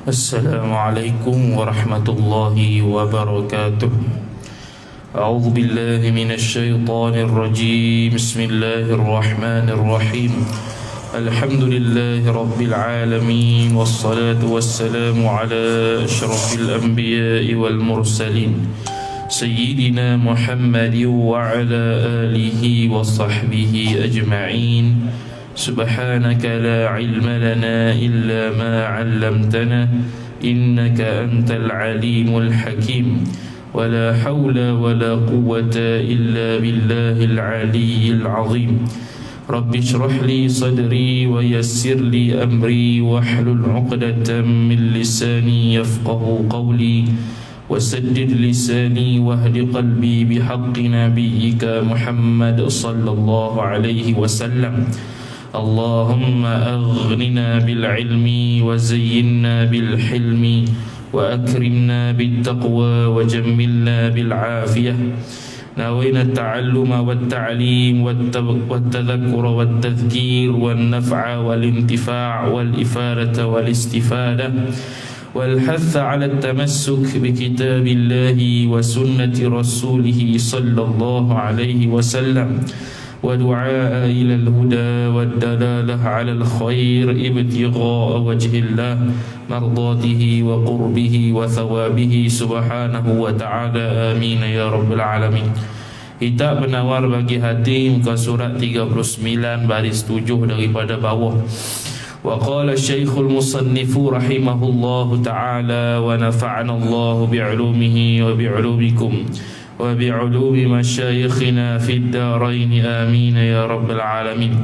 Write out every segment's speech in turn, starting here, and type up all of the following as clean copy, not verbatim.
Assalamualaikum warahmatullahi wabarakatuh. A'udzu billahi minasy syaithanir rajim. Bismillahirrahmanirrahim. Alhamdulillahi rabbil alamin, wassalatu wassalamu ala asyrafil anbiya'i wal mursalin sayyidina Muhammadin wa ala alihi wa sahbihi ajma'in. Subhanaka la ilma lana illa ma 'allamtana innaka antal alimul hakim. Wala hawla wala quwwata illa billahil aliyyil azim. Rabbi shrah li sadri wa yassir li amri wahlul 'uqdatam min lisani yafqahu qawli wasaddid lisani wahdi qalbi bihaqqi nabiyyika Muhammad sallallahu alaihi wasallam. Allahumma aghnina bil ilmi wa zayyinna bil hilmi wa akrimna bit taqwa wa jammilna bil afiyah. Nawayna at-ta'alluma wat ta'lim wat tadhakkura wat tadhkir wan naf'a wal intifa' wal ifadata wal istifada wal hatha 'ala at-tamassuk bi kitabillahi wa sunnati rasulih sallallahu alaihi wasallam. ودعاء إلى الهدى والدلالة على الخير ابتغاء وجه الله مرضاته وقربه وثوابه سبحانه وتعالى آمين يا رب العالمين. Kitab penawar bagi hati, muka surat 39 baris 7 daripada bawah. Wa qala Syekhul Musannifu rahimahullahu ta'ala wa nafa'ana Allahu bi'ulumihi wa bi'ulumikum wa bi'ulumi masyayikhina fid darain amin ya rabbal alamin.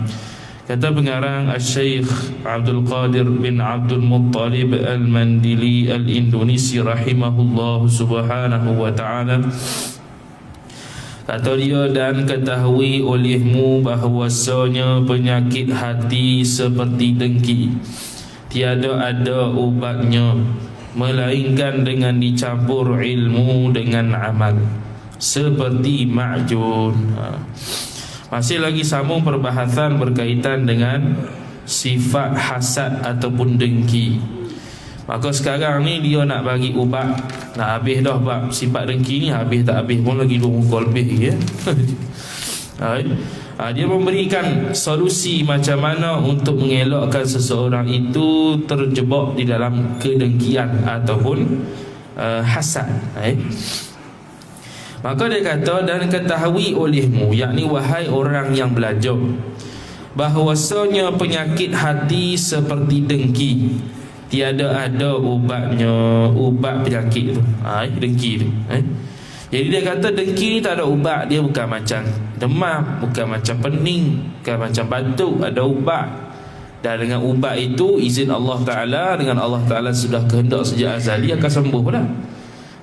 Kata pengarang Syekh Abdul Qadir bin Abdul Muttalib Al-Mandili Al-Indonesi rahimahullah subhanahu wa ta'ala, kata dia, dan ketahui olehmu bahawasanya penyakit hati seperti dengki tiada ada ubatnya melainkan dengan dicampur ilmu dengan amal seperti ma'jun. Masih lagi sambung perbahasan berkaitan dengan sifat hasad ataupun dengki. Maka sekarang ni dia nak bagi ubat, nak habis dah bab sifat dengki ni, habis tak habis pun lagi 2 muka lebih ya. Dia memberikan solusi macam mana untuk mengelakkan seseorang itu terjebak di dalam kedengkian ataupun hasad. Maka dia kata, dan ketahui olehmu, yakni wahai orang yang belajar, bahawasanya penyakit hati seperti dengki tiada ada ubatnya, ubat penyakit tu, dengki tu. Jadi dia kata dengki ni tak ada ubat. Dia bukan macam demam, bukan macam pening, bukan macam batuk, ada ubat. Dan dengan ubat itu, izin Allah Ta'ala, dengan Allah Ta'ala sudah kehendak sejak azali akan sembuh dah.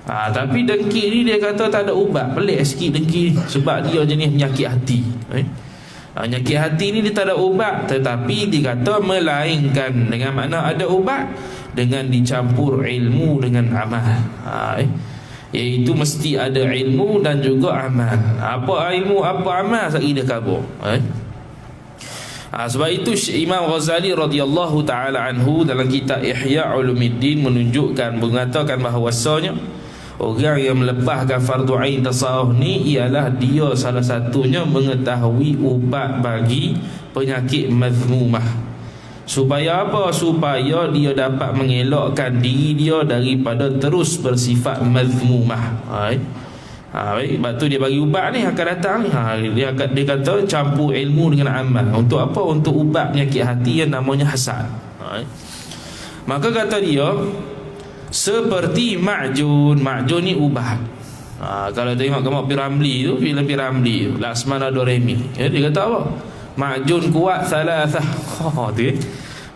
Tapi dengki ni dia kata tak ada ubat. Pelik sikit dengki ni, sebab dia jenis penyakit hati. Penyakit hati ni dia tak ada ubat, tetapi dia kata melainkan dengan makna ada ubat dengan dicampur ilmu dengan amal. Iaitu mesti ada ilmu dan juga amal. Apa ilmu, apa amal, sekali dia kabur. Sebab itu Imam Ghazali radhiyallahu ta'ala anhu dalam kitab Ihya Ulumuddin menunjukkan, mengatakan bahawasanya orang yang melepaskan fardu ain tasawuf ni ialah dia salah satunya mengetahui ubat bagi penyakit mazmumah. Supaya apa? Supaya dia dapat mengelakkan diri dia daripada terus bersifat mazmumah. Baik, sebab tu dia bagi ubat ni akan datang ni. Dia kata campur ilmu dengan amal. Untuk apa? Untuk ubat penyakit hati yang namanya hasad. Maka kata dia seperti ma'jun. Ma'jun ni ubat. Kalau tengok gambar Piramli tu, filem Piramli tu, Laksmana Doremi, dia kata apa? Ma'jun kuat salasah. Tu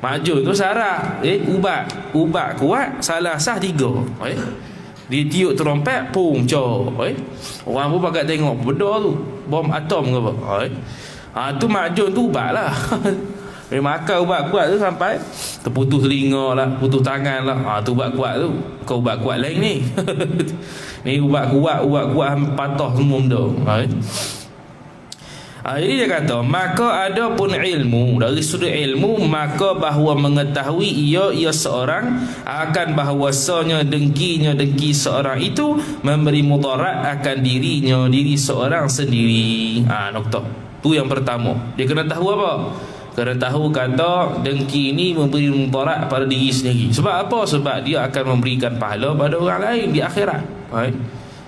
ma'jun tu syarat, ubat. Ubat kuat, salasah 3. Dia tiup terompet, pung, cok. Orang pun pakat tengok benda tu, bom atom ke apa. Tu ma'jun tu ubat lah. Dia makan ubat kuat tu sampai terputus telinga lah, putus tangan lah. Tu ubat kuat tu. Kau ubat kuat lain ni. Ni ubat kuat patah semua benda. Jadi dia kata, maka ada pun ilmu, dari sudut ilmu, maka bahawa mengetahui ia seorang akan bahawasanya dengki seorang itu memberi mudarat akan diri seorang sendiri. Nokta tu yang pertama. Dia kena tahu apa? Kena tahu kata dengki ini memberi mudarat pada diri sendiri. Sebab apa? Sebab dia akan memberikan pahala pada orang lain di akhirat.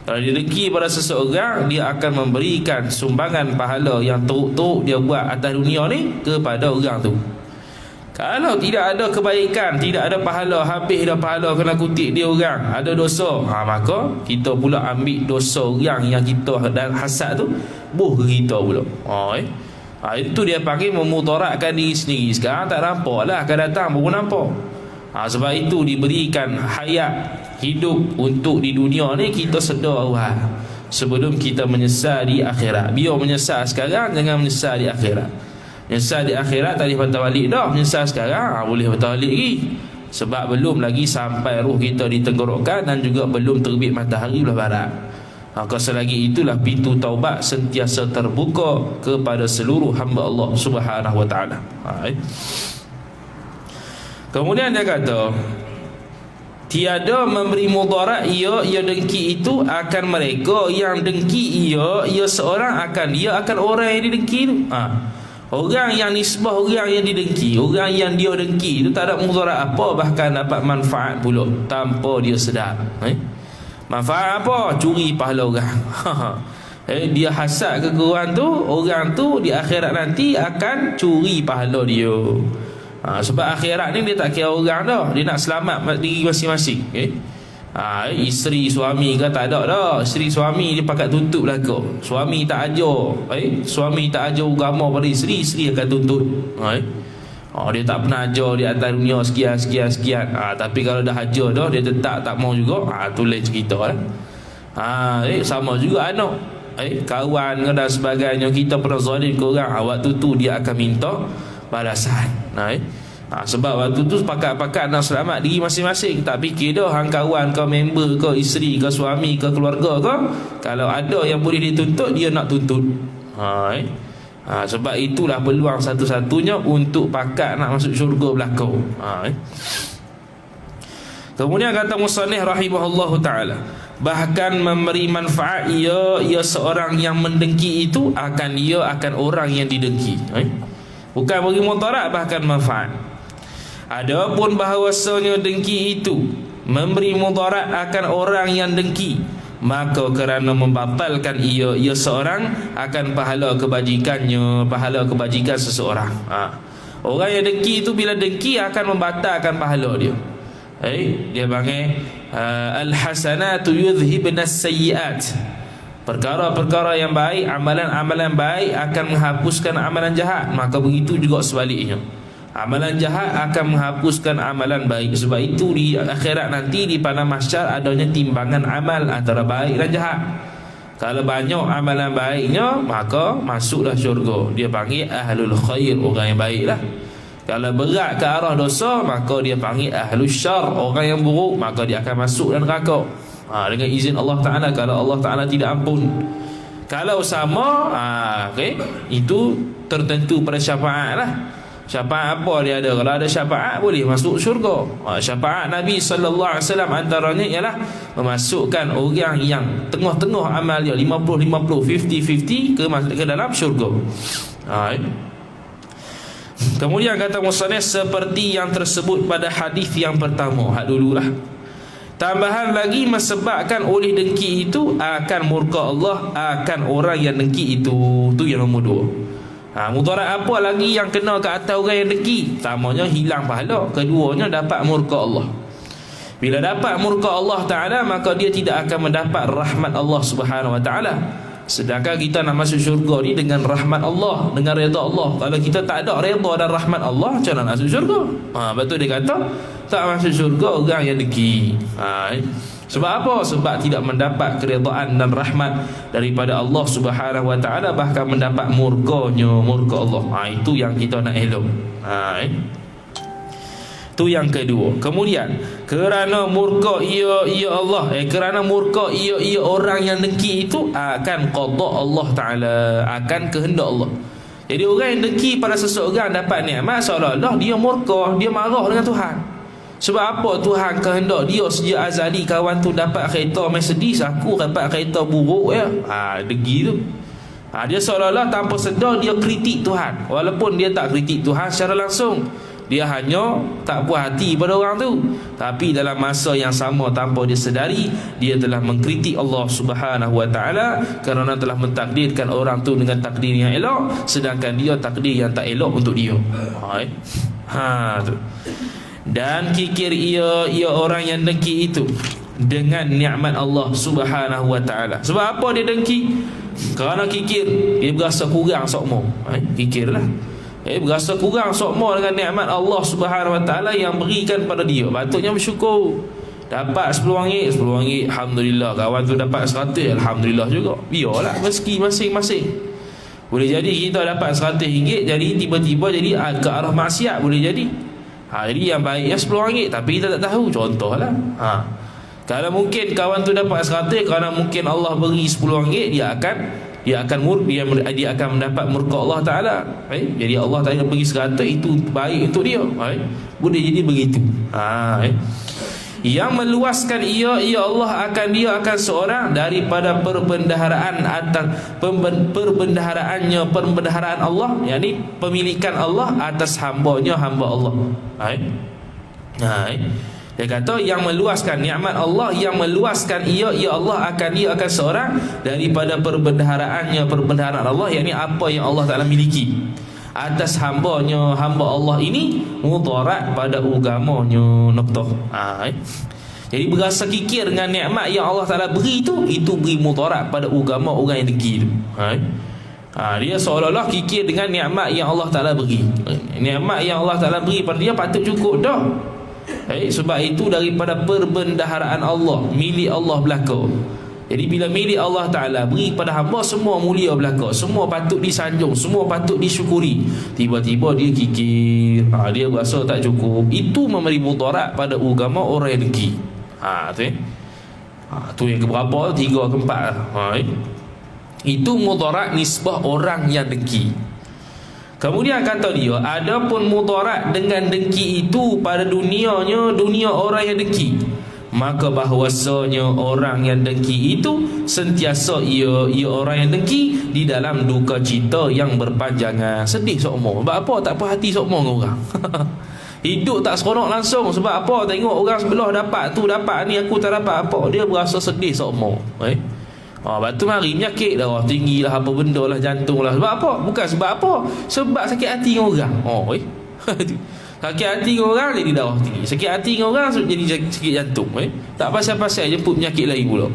Kalau dia dengki pada seseorang, dia akan memberikan sumbangan pahala yang teruk-teruk dia buat atas dunia ni kepada orang tu. Kalau tidak ada kebaikan, tidak ada pahala, habis dah pahala kena kutip dia orang, ada dosa, maka kita pula ambil dosa orang yang kita dan hasad tu, buh ke kita pula. Itu dia panggil memudaratkan diri sendiri. Sekarang tak nampak lah, akan datang baru nampak. Sebab itu diberikan hayat hidup untuk di dunia ni kita sedar awal sebelum kita menyesal di akhirat. Biar menyesal sekarang, jangan menyesal di akhirat. Menyesal di akhirat tak boleh patah balik dah. Menyesal sekarang boleh patah balik lagi. Sebab belum lagi sampai ruh kita di tenggorokan dan juga belum terbit matahari belah barat. Maka selagi itulah pintu taubat sentiasa terbuka kepada seluruh hamba Allah Subhanahu wa taala. Kemudian dia kata, tiada memberi mudarat ia dengki itu akan mereka yang dengki ia seorang akan orang yang didengki itu. Orang yang nisbah orang yang didengki, orang yang dia dengki itu tak ada mudarat apa, bahkan dapat manfaat pula tanpa dia sedar. Manfaat apa? Curi pahala orang. Dia hasad ke orang tu di akhirat nanti akan curi pahala dia. Sebab akhirat ni dia tak kira orang dah, dia nak selamat diri masing-masing. Isteri suami ke tak ada dah. Isteri suami dia pakat tuntut belaka. Suami tak ajar suami tak ajar agama pada isteri akan tuntut. Dia tak pernah ajar di atas dunia sekian. Tapi kalau dah ajar dah, dia tetap tak mau juga. Tu lain cerita lah. Sama juga anak, kawan dan sebagainya. Kita pernah zalim ke orang, waktu tu dia akan minta balasan. Sebab waktu tu pakat-pakat nak selamat diri masing-masing. Tak fikir dah hang kawan ke, member ke, isteri ke, suami ke, keluarga ke, kalau ada yang boleh dituntut, dia nak tuntut. Sebab itulah peluang satu-satunya untuk pakat nak masuk syurga belakang. Kemudian kata musannif rahimahullahu ta'ala, bahkan memberi manfaat ia seorang yang mendengki itu akan orang yang didengki. Bukan bagi mudarat, bahkan manfaat. Adapun bahawasanya dengki itu memberi mudarat akan orang yang dengki, maka kerana membatalkan ia seorang akan pahala kebajikannya, pahala kebajikan seseorang. Orang yang dengki itu bila dengki akan membatalkan pahala dia. Dia panggil al-hasanatu yudhhibna as-sayyi'at. Perkara-perkara yang baik, amalan-amalan baik akan menghapuskan amalan jahat. Maka begitu juga sebaliknya, amalan jahat akan menghapuskan amalan baik. Sebab itu di akhirat nanti di padang mahsyar adanya timbangan amal antara baik dan jahat. Kalau banyak amalan baiknya, maka masuklah syurga. Dia panggil ahlul khair, orang yang baiklah. Kalau berat ke arah dosa, maka dia panggil ahlul syar, orang yang buruk, maka dia akan masuk dan neraka. Dengan izin Allah Ta'ala, kalau Allah Ta'ala tidak ampun. Kalau sama, itu tertentu pada syafaat lah. Syafaat apa dia ada? Kalau ada syafaat, boleh masuk syurga. Syafaat Nabi SAW antaranya ialah memasukkan orang yang tengah-tengah amal dia 50-50, 50-50 ke dalam syurga. Kemudian kata musannif, seperti yang tersebut pada hadis yang pertama, hak dululah. Tambahan lagi, mesebabkan oleh dengki itu akan murka Allah akan orang yang dengki itu. Itu yang nombor 2. Mudarat apa lagi yang kena ke atas orang yang dengki? Pertamanya hilang pahala, keduanya dapat murka Allah. Bila dapat murka Allah Ta'ala, maka dia tidak akan mendapat rahmat Allah Subhanahu Wa Ta'ala. Sedangkan kita nak masuk syurga ni dengan rahmat Allah, dengan redha Allah. Kalau kita tak ada redha dan rahmat Allah, macam mana nak masuk syurga? Betul dia kata tak masuk syurga orang yang dengki. Sebab apa? Sebab tidak mendapat keredaan dan rahmat daripada Allah Subhanahu Wa Ta'ala, bahkan mendapat murka Allah. Itu yang kita nak elok. Tu yang kedua. Kemudian kerana murka ia Allah, kerana murka ia orang yang dengki itu akan qada Allah Taala, akan kehendak Allah. Jadi orang yang dengki pada seseorang dapat nikmat, seolah-olah dia murka, dia marah dengan Tuhan. Sebab apa? Tuhan kehendak dia sejak azali kawan tu dapat kereta Mercedes, aku dapat kereta buruk ya. Dengki tu. Dia seolah-olah tanpa sedar dia kritik Tuhan, walaupun dia tak kritik Tuhan secara langsung. Dia hanya tak puas hati pada orang tu, tapi dalam masa yang sama tanpa dia sedari, dia telah mengkritik Allah Subhanahu Wa Taala kerana telah mentakdirkan orang tu dengan takdir yang elok, sedangkan dia takdir yang tak elok untuk dia. Tu. Dan kikir ia orang yang dengki itu dengan nikmat Allah Subhanahu Wa Taala. Sebab apa dia dengki? Kerana kikir dia berasa kurang sokmo. Kikirlah. Berasa kurang sokmo dengan nikmat Allah Subhanahu Wa Taala yang berikan pada dia. Patutnya bersyukur. Dapat RM10, alhamdulillah. Kawan tu dapat 100, alhamdulillah juga. Biarlah rezeki masing-masing. Boleh jadi kita dapat RM100, jadi tiba-tiba jadi ke arah maksiat, boleh jadi. Jadi yang baiknya RM10, tapi kita tak tahu. Contohlah. Kalau mungkin kawan tu dapat 100 kerana mungkin Allah beri RM10, dia akan mendapat murka Allah Taala. Jadi Allah Taala bagi 100 itu baik untuk dia. Boleh jadi begitu. Yang meluaskan ia Allah akan seorang daripada perbendaharaan atas perbendaharaan Allah, yakni pemilikan Allah atas hamba Allah. Dia kata yang meluaskan nikmat Allah, yang meluaskan ia Allah akan seorang daripada perbendaharaan Allah, yakni apa yang Allah Taala miliki atas hamba Allah ini, mudarat pada agamanya. Jadi berasa kikir dengan nikmat yang Allah Taala beri itu beri mudarat pada agama orang yang dengki tu. Dia seolah-olah kikir dengan nikmat yang Allah Taala beri. Nikmat yang Allah Taala beri pada dia patut cukup dah. Sebab itu daripada perbendaharaan Allah, milik Allah belaka. Jadi bila milik Allah Ta'ala beri pada hamba, semua mulia belaka, semua patut disanjung, semua patut disyukuri. Tiba-tiba dia kikir, dia rasa tak cukup. Itu memberi mudarat pada agama orang yang dengki. Tu yang keberapa? 3 ke 4. Itu mudarat nisbah orang yang dengki. Kemudian kata dia, adapun mudarat dengan dengki itu pada dunia orang yang dengki, maka bahwasanya orang yang dengki itu sentiasa ia orang yang dengki di dalam duka cita yang berpanjangan. Sedih sokmo. Sebab apa? Tak puas hati sokmo dengan orang. Hidup tak seronok langsung. Sebab apa? Tengok orang sebelah dapat tu, dapat ni, aku tak dapat apa. Dia berasa sedih sokmo. Lepas tu mari penyakit darah tinggi lah, apa benda lah, jantung lah. Sebab apa? Bukan sebab apa, sebab sakit hati dengan orang. Sakit hati dengan orang jadi darah tinggi, sakit hati dengan orang jadi sakit jantung. Tak pasal-pasal jemput penyakit lain pula.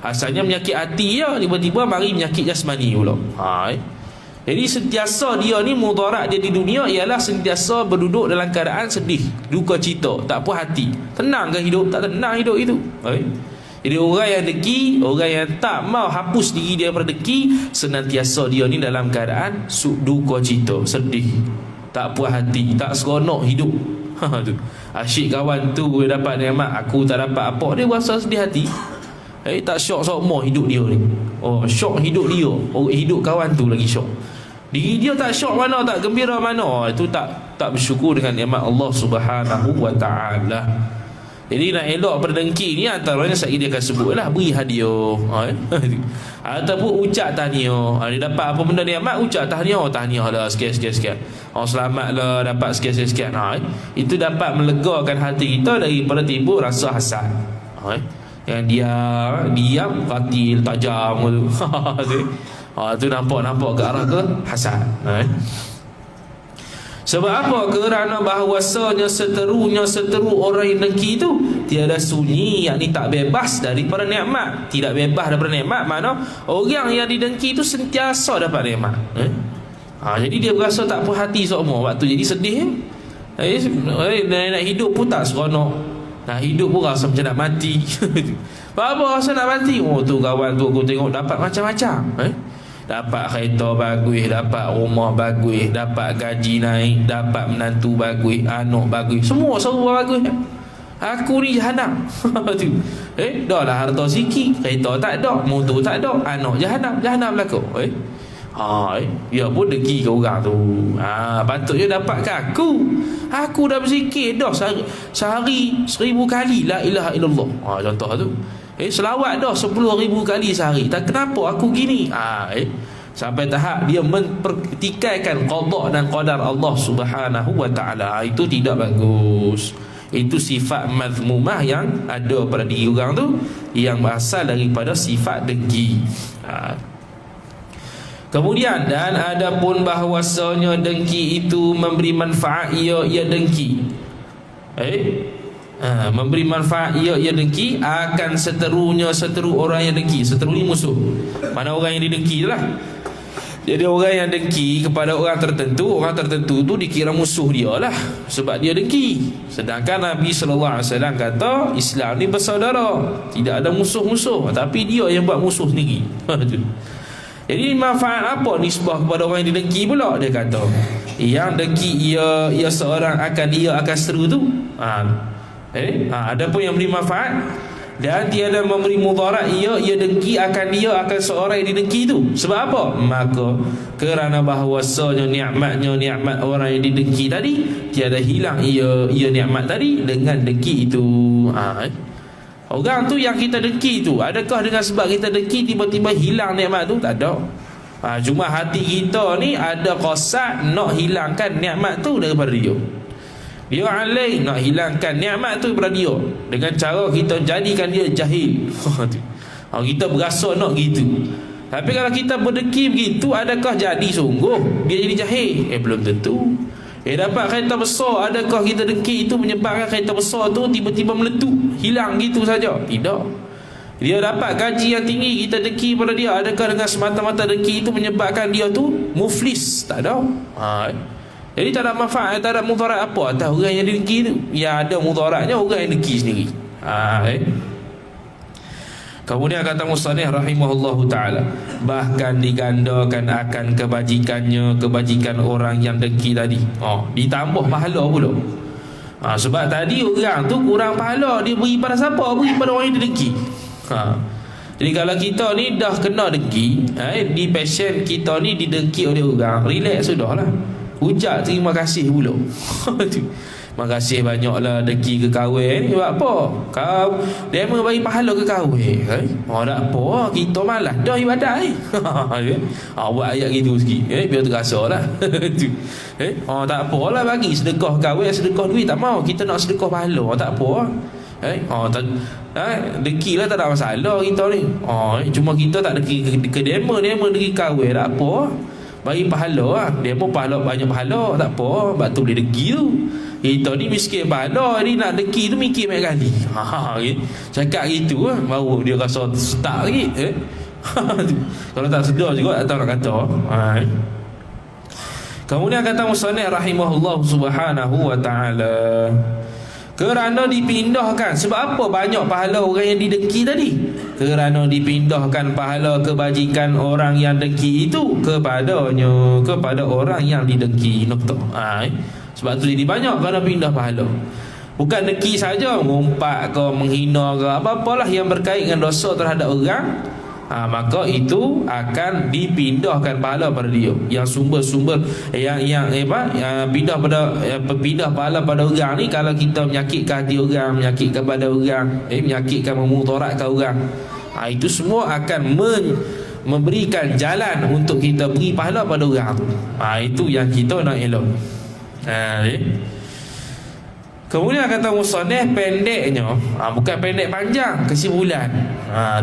Asalnya penyakit hati je, tiba-tiba mari penyakit jasmani pula. Jadi sentiasa dia ni mudarat dia di dunia ialah sentiasa berduduk dalam keadaan sedih, duka cita, tak puas hati. Tenang ke hidup? Tak tenang hidup itu. Jadi orang yang dengki, orang yang tak mau hapus diri dia daripada dengki, senantiasa dia ni dalam keadaan duka cita, sedih, tak puas hati, tak seronok hidup. Asyik kawan tu dia dapat nikmat, aku tak dapat apa, dia rasa sedih hati. Tak syok semua hidup dia ni. Syok hidup dia, hidup kawan tu lagi syok. Diri dia tak syok mana, tak gembira mana. Itu tak bersyukur dengan nikmat Allah Subhanahu Wa Taala. Jadi nak elak pada dengki ni, antaranya saya dia akan sebutlah beri hadiah, ataupun ucap tahniah. Dia dapat apa benda nikmat, ucap tahniah lah sikit-sikit. Selamatlah dapat sikit-sikit. Itu dapat melegakan hati kita daripada timbul rasa hasad. Yang dia diam, katil, tajam tu. Tu nampak ke arah ke hasad. Sebab apa? Kerana bahawasanya seteru orang yang dengki itu tiada sunyi, yakni tak bebas daripada nikmat. Tidak bebas daripada nikmat, mana orang yang didengki itu sentiasa dapat nikmat. Jadi dia berasa tak puas hati semua waktu, jadi sedih. Nak hidup pun tak seronok, nak hidup pun rasa macam nak mati. Apa rasa nak mati? Tu kawan tu aku tengok dapat macam-macam. dapat kereta bagus, dapat rumah bagus, dapat gaji naik, dapat menantu bagus, anak bagus, semua serba bagus. Aku ni jahanam. Tu. Dah lah harta sikit, kereta tak ada, motor tak ada, anak jahanam belaka. Ya pun degi ke orang tu. Patutnya dapat ke aku. Aku dah berzikir dah sehari 1000 kali la ilaha illallah. Contoh tu. Selawat dah 10,000 kali sehari. Tak kenapa aku gini. Sampai tahap dia mempertikaikan qada dan qadar Allah Subhanahu wa taala. Itu tidak bagus. Itu sifat mazmumah yang ada pada diri orang tu, yang berasal daripada sifat dengki. Kemudian, dan adapun bahawasanya dengki itu memberi manfaat, ia dengki. Memberi manfaat, ia dengki, akan seteru orang yang dengki. Seteru ni musuh. Mana orang yang didengki tu lah. Jadi orang yang dengki kepada orang tertentu tu dikira musuh dia lah, sebab dia dengki. Sedangkan Nabi SAW kata Islam ni bersaudara, tidak ada musuh-musuh, tapi dia yang buat musuh sendiri. Jadi manfaat apa nisbah kepada orang yang didengki pula? Dia kata yang dengki ia seorang akan seru tu. Adapun yang beri manfaat dan tiada memberi mudarat, ia dengki akan seorang yang didengki tu. Sebab apa? Maka kerana bahawasanya nikmat orang yang didengki tadi, tiada hilang ia nikmat tadi dengan dengki itu. Orang tu yang kita dengki tu, adakah dengan sebab kita dengki tiba-tiba hilang nikmat tu? Tak ada. Cuma hati kita ni ada qasad nak hilangkan nikmat tu daripada dia. Dia alai nak hilangkan nikmat tu daripada dia dengan cara kita jadikan dia jahil. Kita berasa nak gitu. Tapi kalau kita berdengki begitu, adakah jadi sungguh dia jadi jahil? Belum tentu. Dapat kereta besar, adakah kita dengki itu menyebabkan kereta besar tu tiba-tiba meletup, hilang gitu saja? Tidak. Dia dapat gaji yang tinggi, kita dengki pada dia, adakah dengan semata-mata dengki itu menyebabkan dia tu muflis? Tak ada. Jadi tak ada manfaat, tak ada mudarat apa atas orang yang dengki tu. Yang ada mudaratnya orang yang dengki sendiri. Kemudian kata musannif rahimahullahu ta'ala, bahkan digandakan akan kebajikan orang yang dengki tadi. Ditambah pahala pula. Sebab tadi orang tu kurang pahala, dia beri pada siapa? Beri pada orang yang dengki. Jadi kalau kita ni dah kena dengki, di passion kita ni didengki oleh orang, relax sudahlah. Hujat terima kasih pula. Terima kasih banyaklah dengki ke kahwin ni. Sebab apa? Kau dia bagi pahala ke kahwin. Tak apa, kita malas dah ibadat ni. Buat ayat gitu sikit, biar terasa lah. Tak apalah, bagi sedekah kahwin, sedekah duit tak mau. Kita nak sedekah pahala, tak apa. Dengki lah tak ada masalah kita ni. Cuma kita tak dengki ke demo dengki kahwin, tak apa. Bagi pahala lah. Dia pun banyak pahala, tak apa. Sebab tu boleh dengki tu. Kita ni miskin pahala, ni nak dengki tu mikir banyak kali. Cakap gitu baru dia rasa stuck lagi. Kalau tak sedar juga tak tahu nak kata. Kemudian kata musannif rahimahullah subhanahu wa ta'ala, kerana dipindahkan. Sebab apa banyak pahala orang yang didengki tadi? Kerana dipindahkan pahala kebajikan orang yang dengki itu kepada orang yang didengki. Sebab tu jadi banyak kerana pindah pahala. Bukan dengki saja, mengumpat ke, menghina ke, apa-apalah yang berkait dengan dosa terhadap orang, maka itu akan dipindahkan pahala pada dia. Yang sumber-sumber yang pindah pahala pada orang ni, kalau kita menyakitkan hati orang, menyakitkan badan orang, menyakitkan, memudaratkan orang, itu semua akan memberikan jalan untuk kita beri pahala pada orang tu. Itu yang kita nak elok. Kemudian kata musannif, pendeknya, bukan pendek panjang, kesimpulan.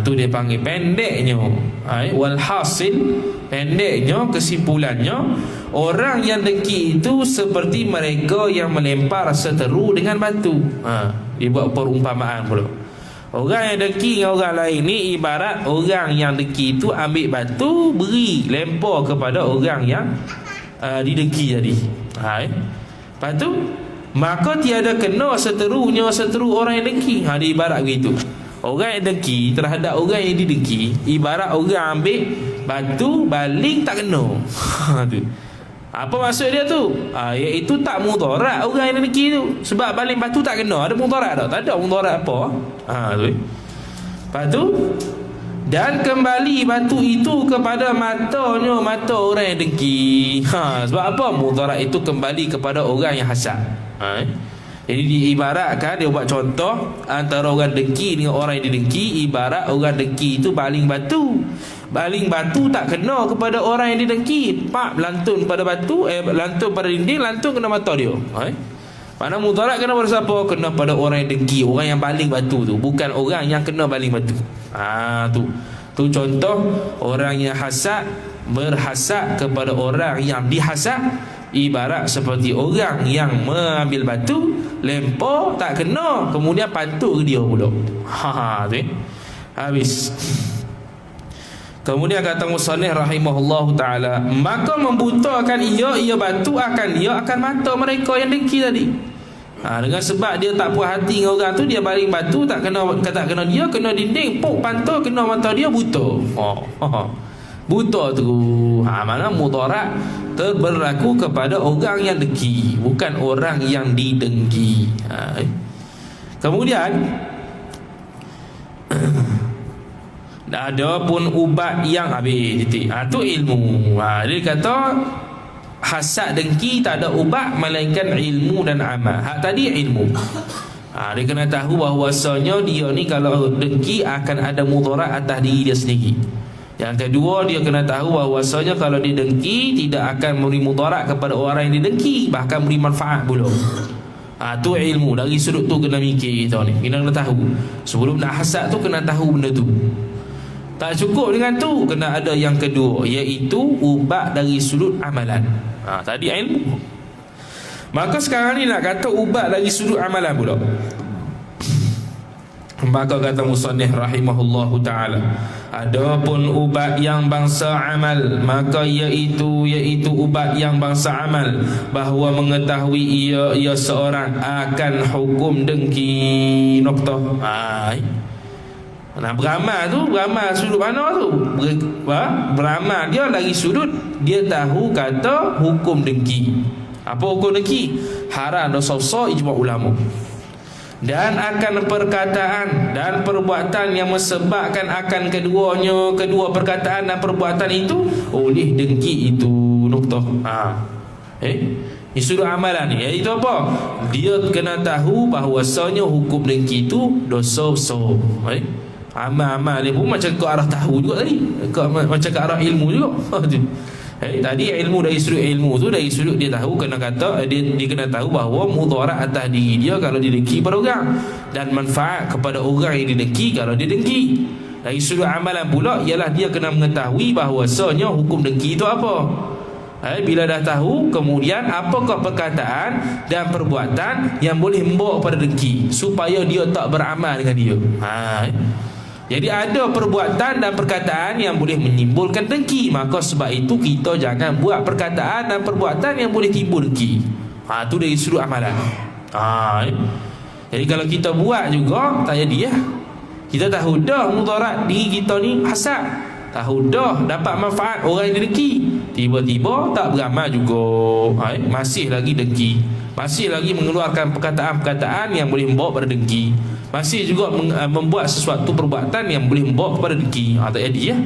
Tu dia panggil pendeknya. Walhasil, pendeknya, kesimpulannya, orang yang dengki itu seperti mereka yang melempar seteru dengan batu. Dia buat perumpamaan pula. Orang yang dengki dengan orang lain ni ibarat orang yang dengki itu ambil batu, beri, lempar kepada orang yang didengki tadi. Lepas tu, maka tiada kena seteru orang yang dengki. Dia ibarat begitu. Orang yang dengki terhadap orang yang didengki ibarat orang ambil batu baling tak kena. Tu. Apa maksud dia tu? Iaitu tak mudarat orang yang dengki tu. Sebab baling batu tak kena. Ada mudarat tak? Tak ada mudarat apa. Tu. Lepas tu, dan kembali batu itu kepada matanya, mata orang yang dengki. Sebab apa? Mudarat itu kembali kepada orang yang hasad. Jadi diibaratkan, dia buat contoh antara orang dengki dengan orang yang didengki. Ibarat orang dengki itu baling batu. Baling batu tak kena kepada orang yang didengki. Pak, lantun pada batu, lantun pada dinding, lantun kena mata dia. Mana mudarat kena pada siapa? Kena pada orang yang dengki, orang yang baling batu tu, bukan orang yang kena baling batu. Tu contoh orang yang hasad berhasad kepada orang yang dihasad. Ibarat seperti orang yang mengambil batu, lempar tak kena, kemudian pantul ke dia pula. Tu habis. Kemudian kata musannif rahimahullahu taala, maka membutakan ia batu akan mata mereka yang dengki tadi. Dengan sebab dia tak puas hati dengan orang tu, dia baling batu tak kena dia, kena dinding, pok pantul kena mata dia, buta. Buta tu. Mana mudarat berlaku kepada orang yang dengki, bukan orang yang didengki. Kemudian ada pun ubat yang habis titik. Tu ilmu. Dia kata hasad dengki tak ada ubat melainkan ilmu dan amal. Hak tadi ilmu. Dia kena tahu bahawasanya dia ni kalau dengki akan ada mudarat atas diri dia sendiri. Yang kedua, dia kena tahu bahawasanya kalau dia dengki tidak akan memberi mudarat kepada orang yang didengki, bahkan beri manfaat pula. Tu ilmu. Dari sudut tu kena mikir kita ni. Kena tahu. Sebelum nak hasad tu kena tahu benda tu. Tak cukup dengan tu, kena ada yang kedua, iaitu ubat dari sudut amalan. Tadi ilmu. Maka sekarang ni nak kata ubat dari sudut amalan pula. Maka kata musannif rahimahullahu ta'ala, adapun ubat yang bangsa amal, maka iaitu ubat yang bangsa amal, bahawa mengetahui ia seorang akan hukum dengki. Noktah. Beramal sudut mana tu? Beramal dia lagi sudut, dia tahu kata hukum dengki. Apa hukum dengki? Haram dosa besar ijma' ulama. Dan akan perkataan dan perbuatan yang mesebabkan akan kedua perkataan dan perbuatan itu oleh dengki itu. Noktah. Ini sudut amalan ni. Itu apa? Dia kena tahu bahawasanya hukum dengki itu dosa besar. Amal-amal dia pun macam ke arah tahu juga tadi, macam ke arah ilmu juga. Tadi ilmu dari sudut ilmu tu, dari sudut dia tahu, kena kata dia kena tahu bahawa mudarat atas diri dia kalau dia dengki pada orang, dan manfaat kepada orang yang didengki kalau dia dengki. Dari sudut amalan pula ialah dia kena mengetahui bahawasanya hukum dengki itu apa. Bila dah tahu, kemudian apakah perkataan dan perbuatan yang boleh membawa pada dengki, supaya dia tak beramal dengan dia. Jadi ada perbuatan dan perkataan yang boleh menimbulkan dengki, maka sebab itu kita jangan buat perkataan dan perbuatan yang boleh timbul dengki. Itu dari sudut amalan. Jadi kalau kita buat juga tak jadi ya. Kita tahu dah mudarat diri kita ni hasad, tahu dah dapat manfaat orang yang dengki, tiba-tiba tak beramal juga. Masih lagi dengki, masih lagi mengeluarkan perkataan-perkataan yang boleh membawa pada dengki, masih juga membuat sesuatu perbuatan yang boleh membawa kepada dengki. Tak jadi ya.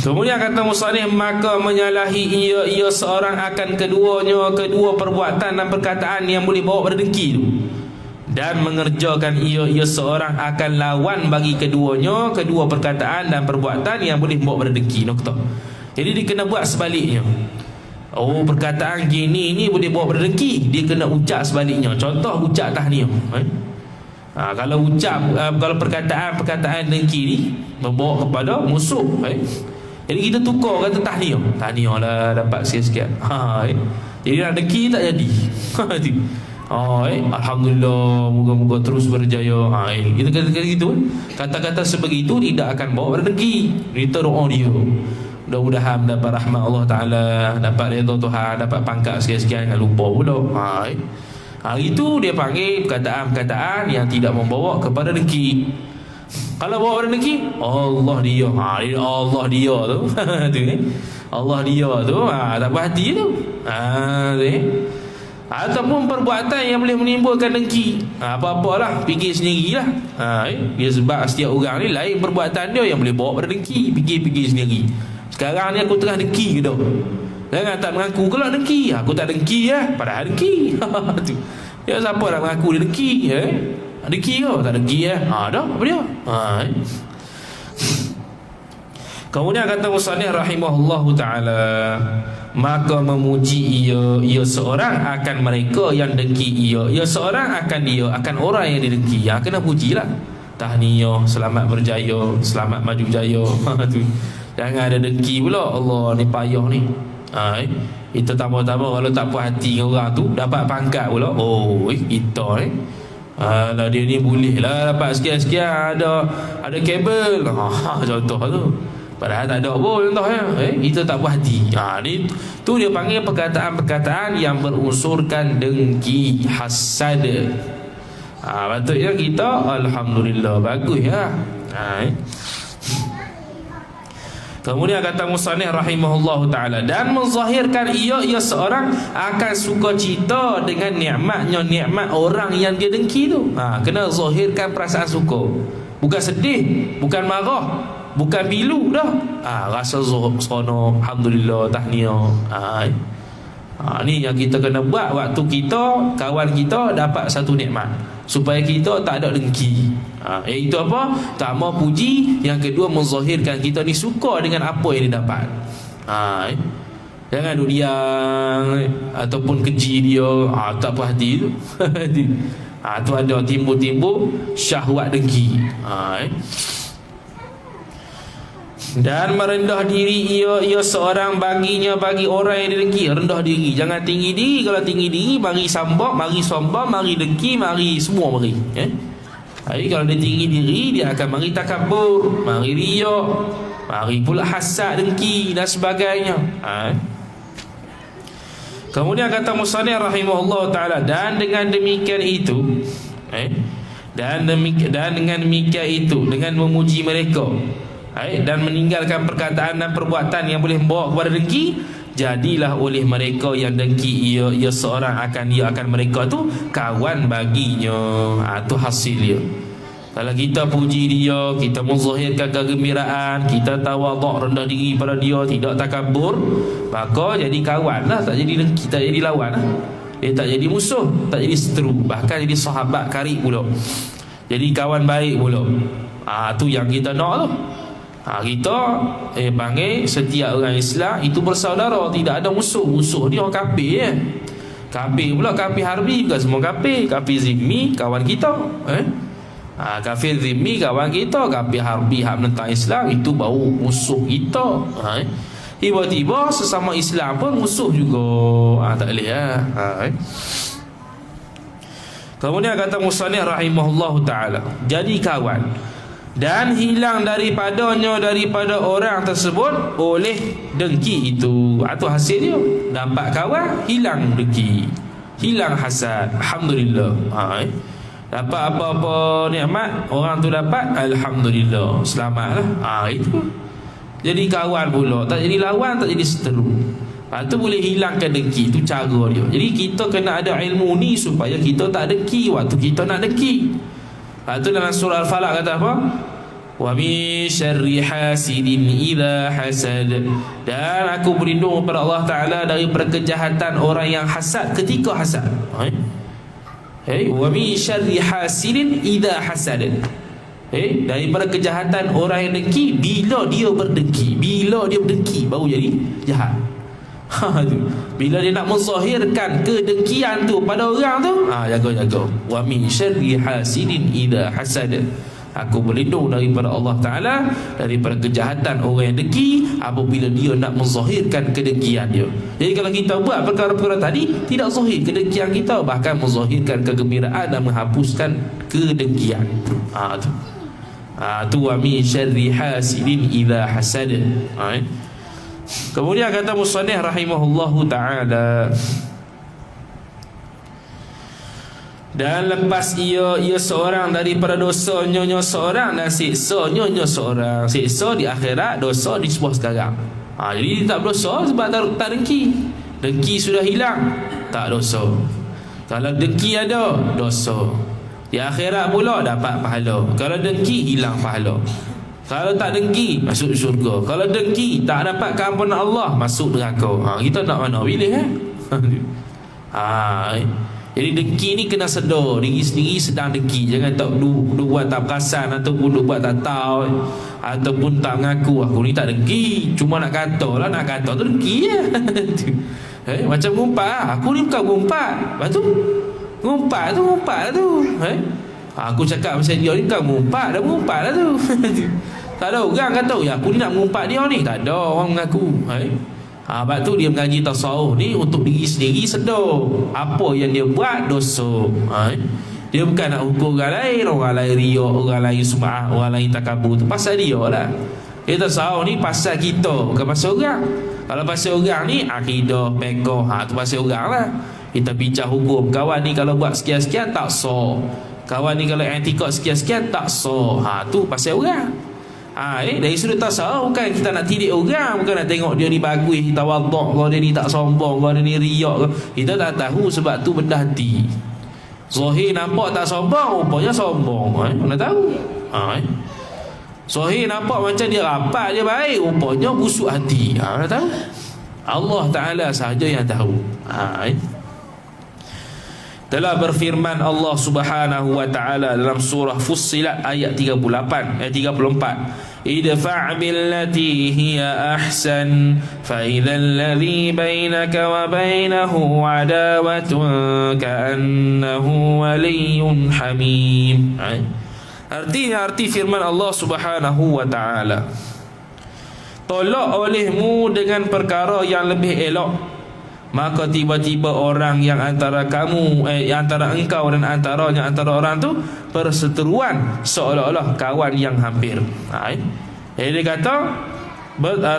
Kemudian kata musannif, maka menyalahi ia seorang akan kedua perbuatan dan perkataan yang boleh bawa pada dengki itu, dan mengerjakan ia seorang akan lawan bagi kedua perkataan dan perbuatan yang boleh membawa pada dengki. Noktah. Jadi dia kena buat sebaliknya. Perkataan gini ni boleh bawa pada dengki, dia kena ucap sebaliknya. Contoh, ucap tahniah. Kalau perkataan dengki ni membawa kepada musuh, jadi kita tukar kata tahniah lah, dapat sikit-sikit. Jadi nak dengki tak jadi. Alhamdulillah, moga-moga terus berjaya. Kita kata gitu. Kata-kata sebegitu tidak akan bawa pada dengki. Kita doa dia, mudah-mudahan dapat rahmat Allah Ta'ala, dapat redha Tuhan, dapat pangkat sikit-sikit, jangan lupa pula. Hari itu dia panggil perkataan-perkataan yang tidak membawa kepada dengki. Kalau bawa kepada dengki, Allah dia. Allah dia tu. Tu ni. Allah dia tu, tak puas hati tu. Tu. Ataupun perbuatan yang boleh menimbulkan dengki. Apa-apalah, fikir sendirilah. Dia sebab setiap orang ni lain perbuatan dia yang boleh bawa pada dengki. Fikir-fikir sendiri. Sekarang ni aku tengah dengki ke dah. Jangan tak mengaku kalau dengki. Aku tak dengki padahal dengki. Tu. Ya, siapa nak mengaku dia dengki? Dengki ke? Tak dengki dah, apa dia? Kemudian kata musannif rahimahullahu taala, maka memuji ia seorang akan mereka yang dengki ia seorang akan akan orang yang didengki. Kena pujilah. Tahniah, selamat berjaya, selamat maju jaya. Tu. Jangan ada dengki pula. Allah ni payah ni. Kita tambah-tambah kalau tak puas hati dengan orang tu, dapat pangkat pula. Kita ni lah dia ni boleh lah dapat sekian-sekian, ada kabel. Contoh tu. Padahal tak ada pun contohnya. Kita tak puas hati. Ni tu dia panggil perkataan-perkataan yang berunsurkan dengki, hasad. Patutnya kita alhamdulillah, bagus ya. Kemudian kata musannif rahimahullahu taala, dan menzahirkan ia seorang akan suka cita dengan nikmat orang yang dia dengki tu. Kena zahirkan perasaan suka. Bukan sedih, bukan marah, bukan pilu dah. Rasa seronok, alhamdulillah, tahniah. Ni yang kita kena buat waktu kita, kawan kita dapat satu nikmat, supaya kita tak ada dengki. Itu apa? Pertama puji, yang kedua menzahirkan kita ni suka dengan apa yang dia dapat. Jangan duduk diam ataupun keji dia, tak puas hati tu. Tu ada timbul-timbul syahwat dengki. Dan merendah diri ia seorang bagi orang yang didengki. Rendah diri, jangan tinggi diri. Kalau tinggi diri, mari sambak, mari sombong, mari dengki, mari semua mari. Jadi kalau dia tinggi diri, dia akan mari takabur, mari riak, mari pula hasad, dengki dan sebagainya. Kemudian kata musannif rahimahullah taala, dan dengan demikian itu, dan dengan demikian itu, dengan memuji mereka, dan meninggalkan perkataan dan perbuatan yang boleh membawa kepada dengki, jadilah oleh mereka yang dengki ia seorang akan mereka tu kawan baginya. Tu hasil dia. Kalau kita puji dia, kita menzahirkan kegembiraan, kita tawaduk, rendah diri pada dia, tidak takabur, maka jadi kawan lah, tak jadi dengki, tak jadi lawan lah. Dia tak jadi musuh, tak jadi seteru, bahkan jadi sahabat karib pula, jadi kawan baik pula. Tu yang kita nak tu. Kita panggil setiap orang Islam itu bersaudara, tidak ada musuh. Musuh dia orang kafir kafir pula, kafir harbi. Bukan semua kafir. Kafir zimmi kawan kita. Kafir zimmi kawan kita. Kafir harbi hak menentang Islam, itu baru musuh kita. Tiba-tiba sesama Islam pun musuh juga. Tak boleh Kemudian kata musannif rahimahullahu taala, jadi kawan dan hilang daripada orang tersebut oleh dengki itu. Itu hasil dia. Dapat kawan, hilang dengki, hilang hasad, alhamdulillah. Dapat apa-apa nikmat orang tu dapat, alhamdulillah, selamatlah. Itu jadi kawan pula, tak jadi lawan, tak jadi seteru. Itu boleh hilangkan dengki. Itu cara dia. Jadi kita kena ada ilmu ni supaya kita tak dengki waktu kita nak dengki. Itu dalam surah Al-Falaq kata apa? Wa min syarri hasidin idza hasad. Dan aku berlindung kepada Allah Ta'ala dari kejahatan orang yang hasad ketika hasad. Wa min syarri hasidin idza hasad. Daripada kejahatan orang yang dengki bila dia berdengki. Bila dia berdengki baru jadi jahat. Bila dia nak menzahirkan kedengkian tu pada orang tu, jaga-jaga. Wa min syarri hasidin idza hasad. Aku berlindung daripada Allah Ta'ala daripada kejahatan orang yang dengki apabila dia nak menzahirkan kedengkian dia. Jadi kalau kita buat perkara-perkara tadi, tidak zahir kedengkian kita, bahkan menzahirkan kegembiraan dan menghapuskan kedengkian. Tu wa min syarri hasidin idza hasad. Kemudian kata musannif rahimahullahu taala, Dan lepas ia seorang daripada dosa nyonya seorang dan siksa nyonya seorang. Siksa di akhirat, dosa di sebuah sekarang. Jadi dia tak berdosa sebab tak dengki. Dengki sudah hilang, tak dosa. Kalau dengki ada, dosa. Di akhirat pula dapat pahala. Kalau dengki, hilang pahala. Kalau tak dengki, masuk syurga. Kalau dengki, tak dapat keampunan Allah, masuk neraka. Kita nak mana pilih Jadi dengki ni kena sedar diri sendiri sedang dengki. Jangan tak buat tak perasan, ataupun buat tak tahu, ataupun tak mengaku aku ni tak dengki, cuma nak kata lah. Nak kata tu dengki je. Macam ngumpat, aku ni bukan ngumpat. Lepas tu ngumpat lah tu. Aku cakap pasal dia ni bukan ngumpat, dah ngumpat lah tu. Tak ada orang kata ya aku ni nak mengumpat dia ni. Tak ada orang mengaku. Sebab tu dia mengaji tasawuf ni untuk diri sendiri sedar apa yang dia buat dosa. Dia bukan nak hukum orang lain riak, orang lain sum'ah, orang lain takabur. Tu pasal dia lah. Dia tasawuf ni pasal kita, bukan pasal orang. Kalau pasal orang ni akidah, pekoh, tu pasal orang lah. Kita bincang hukum. Kawan ni kalau buat sekian-sekian tak sah. Kawan ni kalau etikad sekian-sekian tak sah. Tu pasal orang. Dari sudut tasawuf bukan kita nak tidik orang, bukan nak tengok dia ni bagus, tawaduk ke, dia ni tak sombong ke, dia ni riak ke. Kita tak tahu sebab tu benda hati. Zahir nampak tak sombong, rupanya sombong. Mana tahu? Zahir nampak macam dia rapat, dia baik, rupanya busuk hati. Mana tahu? Allah Ta'ala sahaja yang tahu. Telah berfirman Allah Subhanahu wa ta'ala dalam surah Fussilat ayat 34. Idfa' billati hiya ahsan fa idzal ladzi bainaka wa bainahu adawatun ka'annahu waliyyun hamim. Arti firman Allah Subhanahu wa ta'ala, tolak olehmu dengan perkara yang lebih elok, maka tiba-tiba orang yang antara kamu antara engkau dan antara orang tu perseteruan seolah-olah kawan yang hampir. Dia kata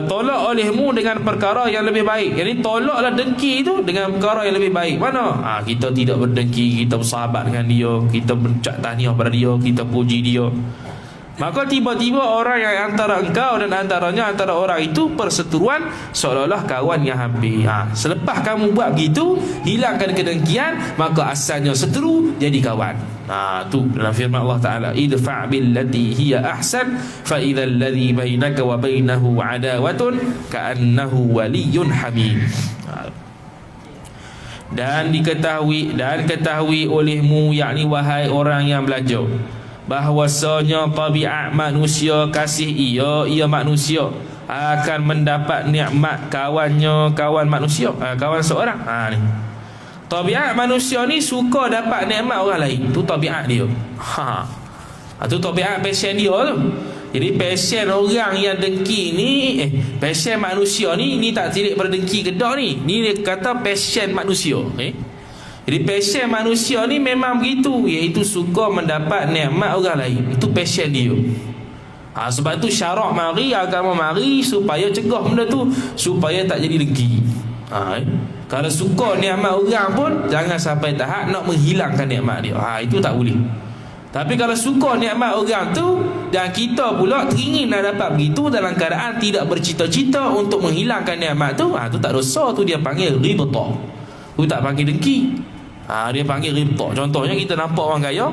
tolak olehmu dengan perkara yang lebih baik. Jadi tolaklah dengki itu dengan perkara yang lebih baik. Mana? Kita tidak berdengki, kita bersahabat dengan dia, kita mencak tahniah pada dia, kita puji dia. Maka tiba-tiba orang yang antara engkau dan antara orang itu perseteruan seolah-olah kawan yang hampir. Selepas kamu buat begitu, hilangkan kedengkian, maka asalnya seteru jadi kawan. Tu dalam firman Allah Ta'ala, idfa' billati hiya ahsan fa idzal ladzi bainaka wa bainahu adawatun ka'annahu waliyyun hamim. Dan ketahui olehmu, yakni wahai orang yang belajar, bahwasanya tabiat manusia kasih ia manusia akan mendapat nikmat kawan manusia, kawan seorang. Ni tabiat manusia ni suka dapat nikmat orang lain. Tu tabiat dia. Tu tabiat passion dia tu. Jadi passion orang yang dengki ni, passion manusia ni tak tilik pada dengki kedak ni. Ni dia kata passion manusia. Jadi passion manusia ni memang begitu, iaitu suka mendapat nikmat orang lain. Itu passion dia. Sebab tu syarak mari, agama mari supaya cegah benda tu, supaya tak jadi dengki. Kalau suka nikmat orang pun jangan sampai tahap nak menghilangkan nikmat dia. Itu tak boleh. Tapi kalau suka nikmat orang tu dan kita pula teringin nak dapat begitu dalam keadaan tidak bercita-cita untuk menghilangkan nikmat tu, tu tak dosa. Tu dia panggil ribta. Tu tak panggil dengki. Dia panggil ribta. Contohnya kita nampak orang kaya,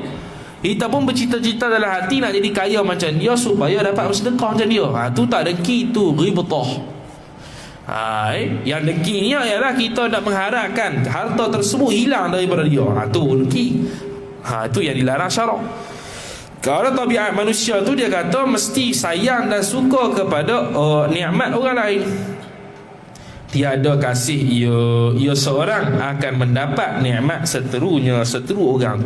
kita pun bercita-cita dalam hati nak jadi kaya macam dia supaya dapat bersedekah macam dia. Tu tak dengki, tu ribta. Yang dengki ni ialah kita nak mengharapkan harta tersebut hilang daripada dia. Tu dengki. Itu yang dilarang syarak. Kalau tabiat manusia tu dia kata mesti sayang dan suka kepada nikmat orang lain. Tiada kasih ia seorang akan mendapat nikmat seteru orang.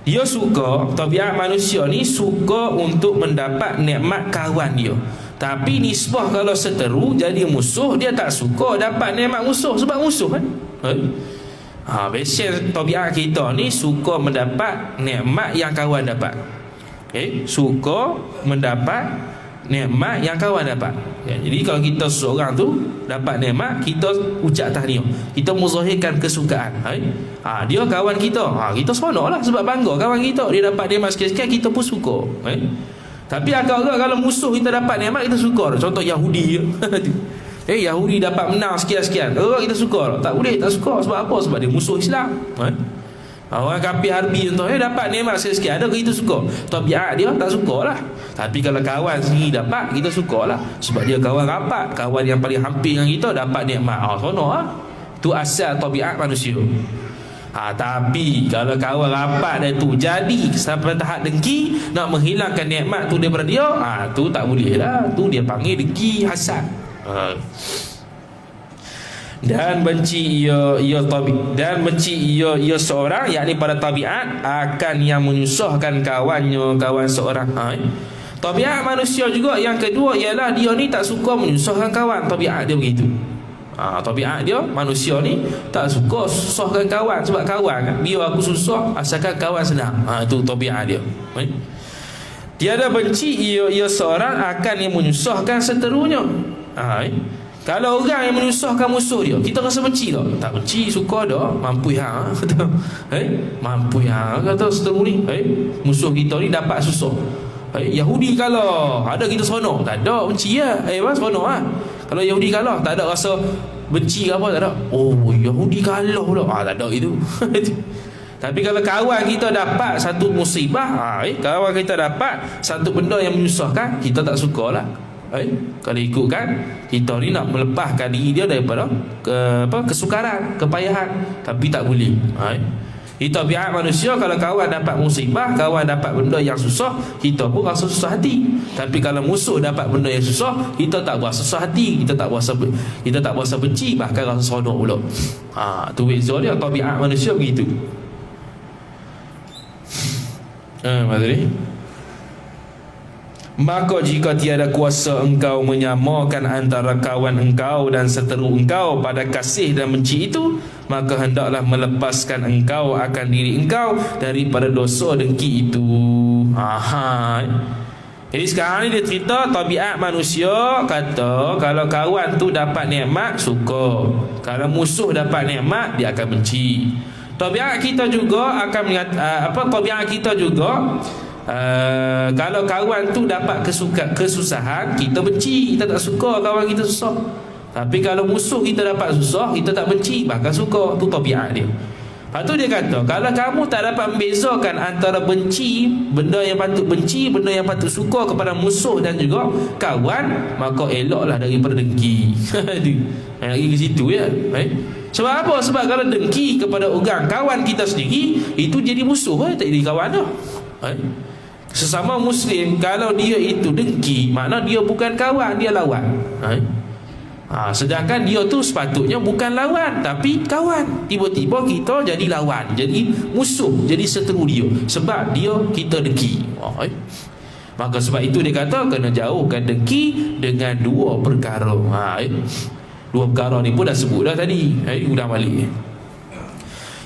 Dia suka, tabiat manusia ni suka untuk mendapat nikmat kawan dia. Tapi nisbah kalau seteru jadi musuh, dia tak suka dapat nikmat musuh sebab musuh kan. Passion tabiat kita ni suka mendapat nikmat yang kawan dapat. Suka mendapat nikmat yang kawan dapat. Jadi kalau kita seorang tu dapat nikmat, kita ucap tahniah, kita muzahirkan kesukaan. Dia kawan kita, kita seronoklah sebab bangga kawan kita dia dapat nikmat sikit-sikit, kita pun suka. Tapi agak-agak kalau musuh kita dapat nikmat, kita suka. Contoh Yahudi Yahudi dapat menang sekian-sekian, kita suka. Tak boleh, tak suka. Sebab apa? Sebab dia musuh Islam. Orang kafir harbi contohnya dapat nikmat sikit-sikit, ada kita suka. Tabiat dia tak sukalah. Tapi kalau kawan sendiri dapat, kita sukalah. Sebab dia kawan rapat, kawan yang paling hampir dengan kita dapat nikmat. Seronoklah. Itu asal tabiat manusia. Tapi kalau kawan rapat dia tu jadi sampai tahap dengki, nak menghilangkan nikmat tu daripada dia, tu tak boleh lah. Tu dia panggil dengki, hasad. Dan benci ia seorang, yakni pada tabiat akan yang menyusahkan kawannya, kawan seorang. Tabiat manusia juga yang kedua ialah dia ni tak suka menyusahkan kawan. Tabiat dia begitu. Tabiat dia manusia ni tak suka susahkan kawan. Sebab kawan kan, biar aku susah asalkan kawan senang. Itu tabiat dia. Tiada benci ia seorang akan yang menyusahkan seterunya. Kalau orang yang menyusahkan musuh dia, kita rasa benci tak? Tak benci, suka dah. Mampu hang. Mampu hang kata seteru ni. Musuh kita ni dapat susah. Yahudi kalah, ada kita seronok? Tak ada, benci lah. Seronok lah. Kalau Yahudi kalah, tak ada rasa benci ke apa, tak ada. Yahudi kalah pula. Tak ada itu. Tapi kalau kawan kita dapat satu musibah, kawan kita dapat satu benda yang menyusahkan, kita tak sukalah. Kalau ikutkan, kita ni nak melepaskan diri dia daripada kesukaran, kepayahan. Tapi tak boleh. Itu tabiat manusia. Kalau kawan dapat musibah, kawan dapat benda yang susah, kita pun rasa susah hati. Tapi kalau musuh dapat benda yang susah, kita tak berasa susah hati, kita tak berasa benci, bahkan rasa seronok pula. Tu beza dia. Tabiat manusia begitu. Maksudnya, maka jika tiada kuasa engkau menyamakan antara kawan engkau dan seteru engkau pada kasih dan benci itu, maka hendaklah melepaskan engkau akan diri engkau daripada dosa dengki itu. Jadi sekarang ni dia cerita tabiat manusia. Kata kalau kawan tu dapat nikmat, suka. Kalau musuh dapat nikmat, dia akan benci. Tabiat kita juga akan tabiat kita juga, kalau kawan tu dapat kesusahan, kita benci, kita tak suka kawan kita susah. Tapi kalau musuh kita dapat susah, kita tak benci, bahkan suka. Tu tabiat dia. Lepas tu dia kata, kalau kamu tak dapat membezakan antara benci, benda yang patut benci, benda yang patut suka kepada musuh dan juga kawan, maka eloklah daripada dengki. Lagi ke situ ya. Sebab apa? Sebab kalau dengki kepada orang kawan kita sendiri, itu jadi musuh, tak jadi kawan dah. Sesama Muslim, kalau dia itu dengki, makna dia bukan kawan, dia lawan. Sedangkan dia tu sepatutnya bukan lawan, tapi kawan. Tiba-tiba kita jadi lawan, jadi musuh, jadi seteru dia, sebab dia kita dengki. Maka sebab itu dia kata kena jauhkan dengki dengan dua perkara. Dua perkara ni pun dah sebut dah tadi. Udah balik.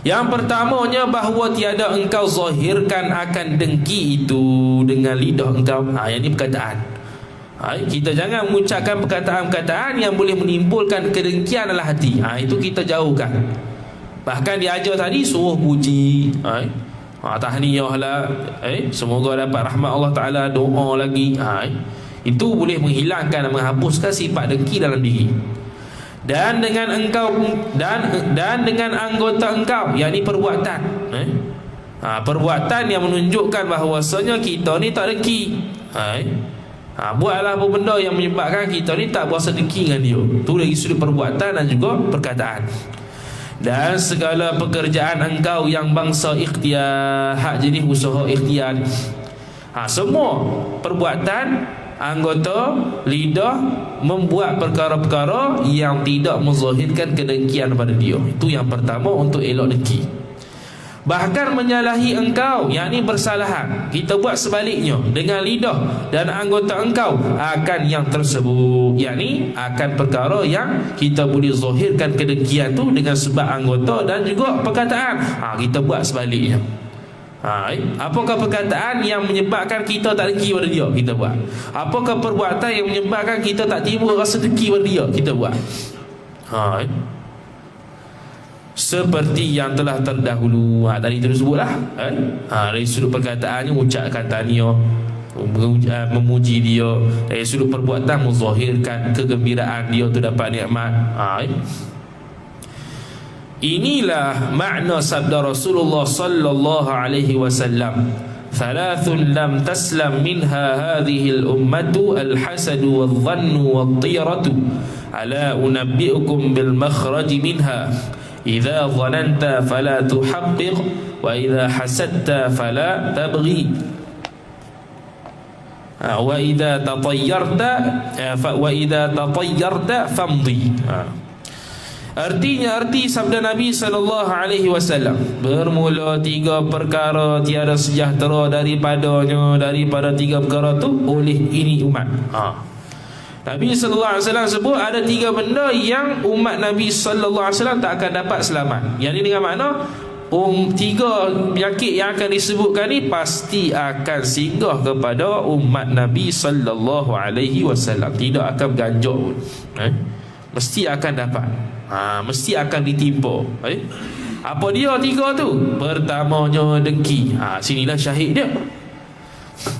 Yang pertamanya, bahawa tiada engkau zahirkan akan dengki itu dengan lidah engkau. Yang ni perkataan. Kita jangan mengucapkan perkataan-perkataan yang boleh menimbulkan kedengkian dalam hati. Itu kita jauhkan. Bahkan dia ajar tadi suruh puji, tahniah lah, semoga dapat rahmat Allah Ta'ala, doa lagi. Itu boleh menghilangkan dan menghapuskan sifat dengki dalam diri. Dan dengan engkau dan dengan anggota engkau, yakni perbuatan. Perbuatan yang menunjukkan bahawasanya kita ni tak dengki. Buatlah apa benda yang menyebabkan kita ni tak berasa dengki dengan dia. Tu dari sudut perbuatan dan juga perkataan. Dan segala pekerjaan engkau yang bangsa ikhtiar, hak jenis usaha ikhtiar. Semua perbuatan anggota lidah membuat perkara-perkara yang tidak menzahirkan kedengkian pada dia. Itu yang pertama, untuk elok dengki. Bahkan menyalahi engkau, yakni bersalahan, kita buat sebaliknya dengan lidah dan anggota engkau akan yang tersebut, yakni akan perkara yang kita boleh zahirkan kedengkian tu dengan sebab anggota dan juga perkataan. Kita buat sebaliknya. Apakah perkataan yang menyebabkan kita tak dengki pada dia, kita buat. Apakah perbuatan yang menyebabkan kita tak timbul rasa dengki pada dia, kita buat. Seperti yang telah terdahulu. Tadi tu disebutlah, dari sudut perkataannya ucapkan tahniah, memuji dia. Dari sudut perbuatan menzahirkan kegembiraan dia tu dapat nikmat. Inilah makna sabda Rasulullah sallallahu alaihi wasallam, thalathun lam taslam minha hadhihi al-ummatu al-hasadu wal-dhannu wal-tiyaratu ala unabbi'ukum bil makhraj minha idza dhananta fala tuhaqqiq wa idza hasadta fala tabghi wa idza tatayyarta famdi. Artinya, arti sabda Nabi sallallahu alaihi wasallam, bermula tiga perkara tiada sejahtera daripada tiga perkara tu oleh ini umat. Nabi sallallahu alaihi wasallam sebut ada tiga benda yang umat Nabi sallallahu alaihi wasallam tak akan dapat selamat. Yang ini dengan makna tiga penyakit yang akan disebutkan ni pasti akan singgah kepada umat Nabi sallallahu alaihi wasallam. Tidak akan berganjak pun. Mesti akan dapat. Mesti akan ditimpa. Apa dia tiga tu? Pertamanya dengki. Sinilah syahid dia.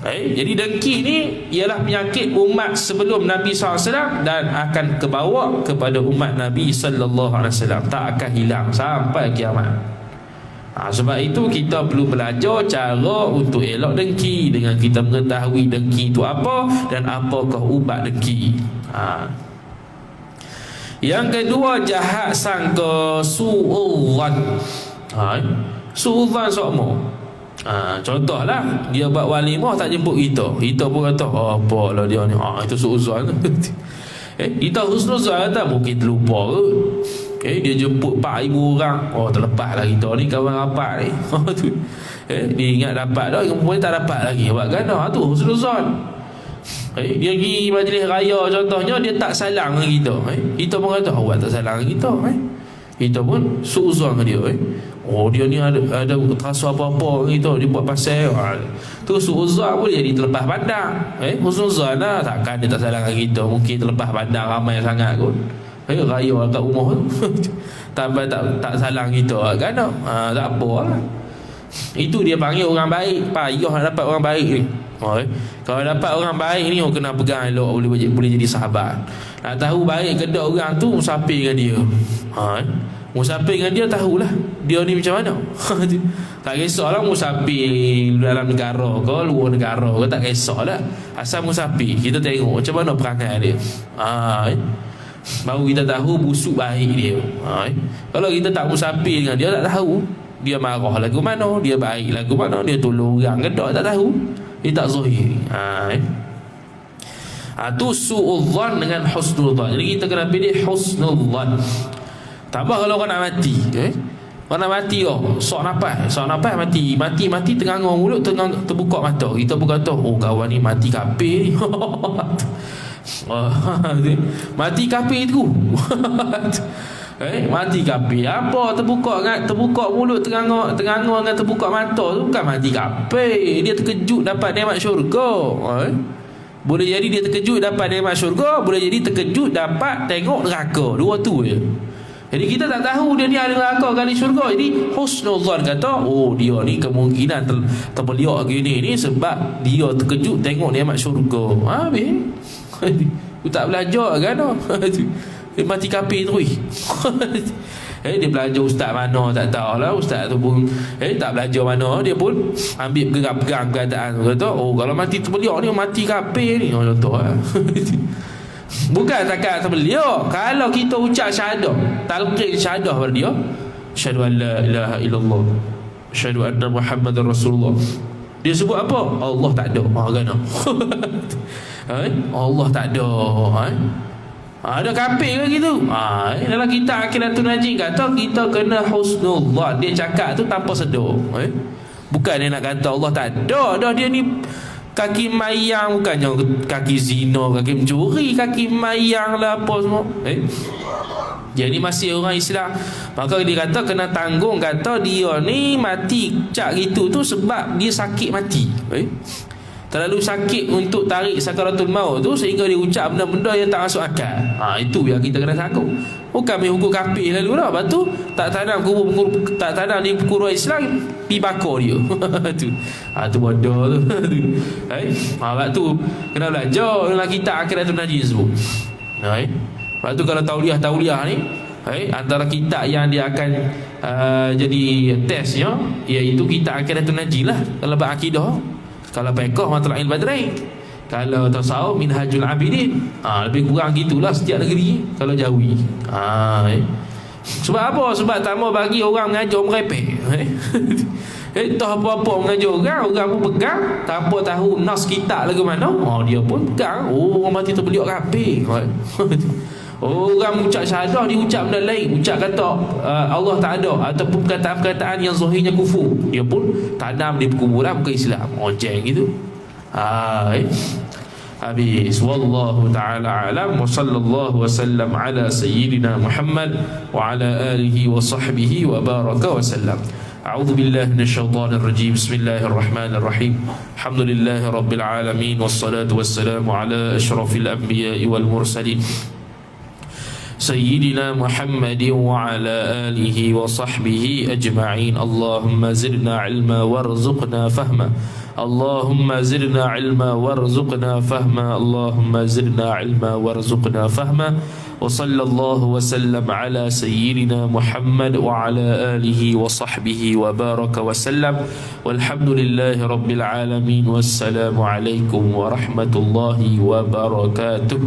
Jadi dengki ni ialah penyakit umat sebelum Nabi SAW dan akan kebawa kepada umat Nabi SAW. Tak akan hilang sampai kiamat. Sebab itu kita perlu belajar cara untuk elak dengki, dengan kita mengetahui dengki itu apa dan apakah ubat dengki. Yang kedua, jahat sangka, su'udzan. Su'udzan sokmo. Contohlah, dia buat walimah tak jemput kita, kita pun kata apalah dia ni, itu su'udzan. Kita husnuzan kata mungkin terlupa ke. Dia jemput 4,000 orang, terlepas lah kita ni kawan rapat ni. Dia ingat dapat dah, kemudian tak dapat lagi. Buat gana tu husnuzan. Dia pergi majlis raya contohnya, dia tak salang dengan kita. Kita pun kata awak tak salang dengan kita. Kita pun su'uzan dengan dia. Dia ni ada terasa apa-apa dengan kita, dia buat pasal. Tu su'uzan pun jadi terlepas pandang. Husnuzan lah, takkan dia tak salang dengan kita, mungkin terlepas pandang ramai sangat kot. Raya kat rumah tu tak salang kita kan. Tak apa lah. Itu dia panggil orang baik. Payah nak dapat orang baik ni. Kalau dapat orang baik ni, kena pegang elok, boleh jadi sahabat. Nak tahu baik ke tak orang tu, musafir dengan dia. Musafir dengan dia, tahulah dia ni macam mana. Tak kisahlah musafir dalam negara ke luar negara ke, tak kisahlah. Asal musafir, kita tengok macam mana perangai dia. Baru kita tahu busuk baik dia. Kalau kita tak musafir dengan dia, tak tahu dia marah lagu mana, dia baik lagu mana, dia tolong orang ke tak tahu. Dia tak zahir. Tu su'udzan dengan husnudzan. Jadi kita kena pilih husnudzan. Tambah kalau orang nak mati, orang nak mati sok nafas mati tengah mulut, tengah terbuka mata. Kita pun kata kawan ni mati kafir ni. Mati kafir tu. Mati kafir apa? Terbuka mulut, tengah dengan terbuka mata tu bukan mati kafir. Dia terkejut dapat nikmat syurga. Boleh jadi dia terkejut dapat nikmat syurga, boleh jadi terkejut dapat tengok neraka. Dua tu je. Jadi kita tak tahu dia ni ada neraka kali syurga. Jadi husnuzan kata dia ni kemungkinan terbeliak gini ni sebab dia terkejut tengok nikmat syurga. Habis aku tak belajar kan. Mati kafir terus. Dia belajar ustaz mana tak tahulah. Ustaz tu pun tak belajar mana, dia pun ambil pegang keadaan. Kata kalau mati terbeliak ni mati kafir ni, contoh lah. Bukan takat terbeliak, kalau kita ucap syahadah, talqin syahadah pada dia, asyhadu an la ilaha illallah, asyhadu anna muhammadar rasulullah, dia sebut apa? Allah tak ada. Kan? Allah tak ada. Ada kafir ke gitu? Dalam kitab Aqidatul Najin kata kita kena husnuzan. Dia cakap tu tanpa sedar. Bukan dia nak kata Allah tak ada. Dah dia ni kaki mayang, bukannya kaki zina, kaki mencuri, kaki mayang lah apa semua. Dia ni masih orang Islam. Maka dia kata kena tanggung, kata dia ni mati cak gitu tu sebab dia sakit mati. Terlalu sakit untuk tarik sakaratul maut tu sehingga dia ucap benda-benda yang tak masuk akal. Itu yang kita kena tanggung. Bukan main hukum kafir lalu lah. Lepas tu tak tanam tak tanam di kubur Islam, pi bakar dia. Tu bodoh tu. Lepas tu kena belajar dalam kitab Aqidatul Najis tu. Lepas tu kalau tauliah ni, antara kitab yang dia akan jadi testnya, iaitu kitab Aqidatul Najis lah. Kalau berakidah, kalau fiqh Matla'il Badrain, kalau tasawuf Minhajul Abidin. Lebih kurang gitulah setiap negeri kalau Jawi. Sebab apa? Sebab tak mau bagi orang mengajar merepek. Entah apa-apa mengajar orang pun pegang, tak apa tahu nas kitab lagu mana, dia pun pegang. Orang mati terbeliak kafir. Orang ucap syahadah, dia ucap benda lain, ucap kata Allah tak ada, ataupun perkataan-perkataan yang zahirnya kufur, dia pun tanam di perkuburan bukan Islam. Jeng gitu. Habis. Wallahu ta'ala alam. Wa sallallahu wasallam ala sayyidina Muhammad wa ala alihi wa sahbihi wa baraka wa sallam. A'udzu billahi minasyaitonir rajim. Bismillahirrahmanirrahim. Alhamdulillahi rabbil alamin, wassalatu wassalamu ala asyrafil anbiya'i wal mursalin سيدنا محمد وعلى آله وصحبه أجمعين. اللهم زدنا علما وارزقنا فهما. اللهم زدنا علما وارزقنا فهما. اللهم زدنا علما وارزقنا فهما. وصلى الله وسلم على سيدنا محمد وعلى آله وصحبه وبارك وسلم. والحمد لله رب العالمين. والسلام عليكم ورحمة الله وبركاته.